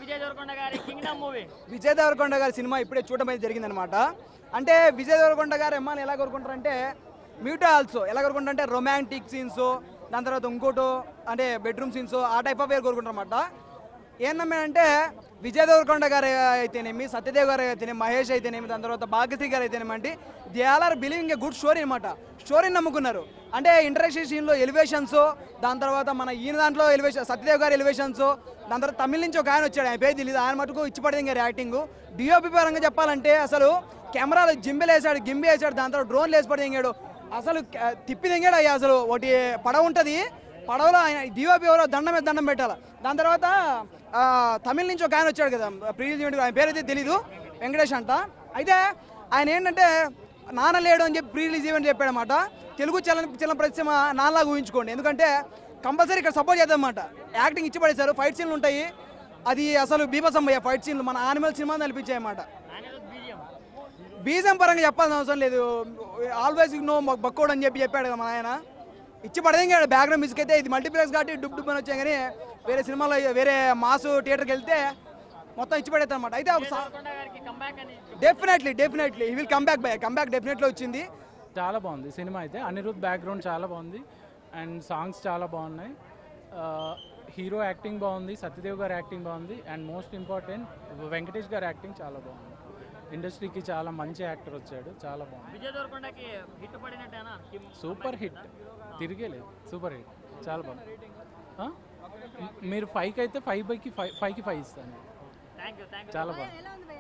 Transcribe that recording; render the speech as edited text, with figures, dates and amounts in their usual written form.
విజయ్ దేవరకొండ గారి సినిమా ఇప్పుడే చూడడం అయితే జరిగిందనమాట. అంటే విజయ్ దేవరకొండ గారు అమ్మాయిని ఎలా కోరుకుంటారంటే మ్యూటా ఆల్సో ఎలా కోరుకుంటారంటే రొమాంటిక్ సీన్స్, దాని తర్వాత ఇంకోటో అంటే బెడ్రూమ్ సీన్స్ ఆ టైప్ ఆఫ్ వేరు కోరుకుంటారు అనమాట. ఏంటంటే విజయ్ దేవరకొండ గారు అయితేనేమి, సత్యదేవ్ గారు అయితేనేమి, మహేష్ అయితేనేమి, దాని తర్వాత భాగ్యశ్రీ గారు అయితేనేమి అంటే they all are believing a good story అనమాట. స్టోరీని నమ్ముకున్నారు. అంటే ఇంటరాక్షన్ సీన్లో ఎలివేషన్స్, దాని తర్వాత మన ఈయన దాంట్లో ఎలివేషన్ సత్యదేవ్ గారి ఎలివేషన్స్, దాని తర్వాత తమిళ నుంచి ఒక ఆయన వచ్చాడు, ఆయన పేరు తెలియదు, ఆయన మటుకు ఇచ్చిపడింది గారి యాక్టింగ్. డిఓపి పరంగా చెప్పాలంటే అసలు కెమెరాలో జింబెలేసాడు, గింబి వేసాడు, దాని తర్వాత డ్రోన్ లేసి పడి అసలు తిప్పి దింగాడు. అయ్యా అసలు ఒకటి పడవ ఉంటుంది, పడవలో ఆయన డిఓపి ఎవరో దండం మీద దండం పెట్టాలి. దాని తర్వాత తమిళ నుంచి ఒక ఆయన వచ్చాడు కదా ప్రీవియస్, ఆయన పేరు అయితే తెలీదు, వెంకటేష్ అంట. అయితే ఆయన ఏంటంటే నాన్న లేడు అని చెప్పి ప్రీ రిలీజ్ ఈవెంట్ చెప్పాడనమాట. తెలుగు చలన పరిశ్రమ నాన్నలాగా ఊహించుకోండి. ఎందుకంటే కంపల్సరీ ఇక్కడ సపోర్ట్ చేద్దామన్నమాట. యాక్టింగ్ ఇచ్చి పడేశారు, ఫైట్ సీన్లు ఉంటాయి, అది అసలు బీభత్సమయ్యా ఫైట్ సీన్లు, మన యానిమల్ సినిమా అనిపించాయి అన్నమాట. బీజం పరంగా చెప్పాల్సిన అవసరం లేదు, ఆల్వేస్ నో బక్కోడ్ అని చెప్పాడు కదా మన ఆయన, ఇచ్చి పడేంగాడు. బ్యాక్గ్రౌండ్ మ్యూజిక్ అయితే ఇది మల్టీప్లెక్స్ కాబట్టి డుబ్ అని వచ్చాయి, కానీ వేరే సినిమాలో వేరే మాస్ థియేటర్కి వెళ్తే మొత్తం ఇచ్చి పడేస్తాను అనమాట. అయితే డెఫినెట్లీ ఈ విల్ కంబ్యాక్ డెఫినెట్లీ వచ్చింది. చాలా బాగుంది సినిమా అయితే. అనిరుద్ బ్యాక్గ్రౌండ్ చాలా బాగుంది అండ్ సాంగ్స్ చాలా బాగున్నాయి. హీరో యాక్టింగ్ బాగుంది, సత్యదేవ్ గారి యాక్టింగ్ బాగుంది అండ్ మోస్ట్ ఇంపార్టెంట్ వెంకటేష్ గారి యాక్టింగ్ చాలా బాగుంది. ఇండస్ట్రీకి చాలా మంచి యాక్టర్ వచ్చాడు, చాలా బాగుంది. సూపర్ హిట్, తిరిగే లేదు, సూపర్ హిట్, చాలా బాగుంది. మీరు 5కి అయితే 5/5 ఇస్తాను, చాలా బాగుంది.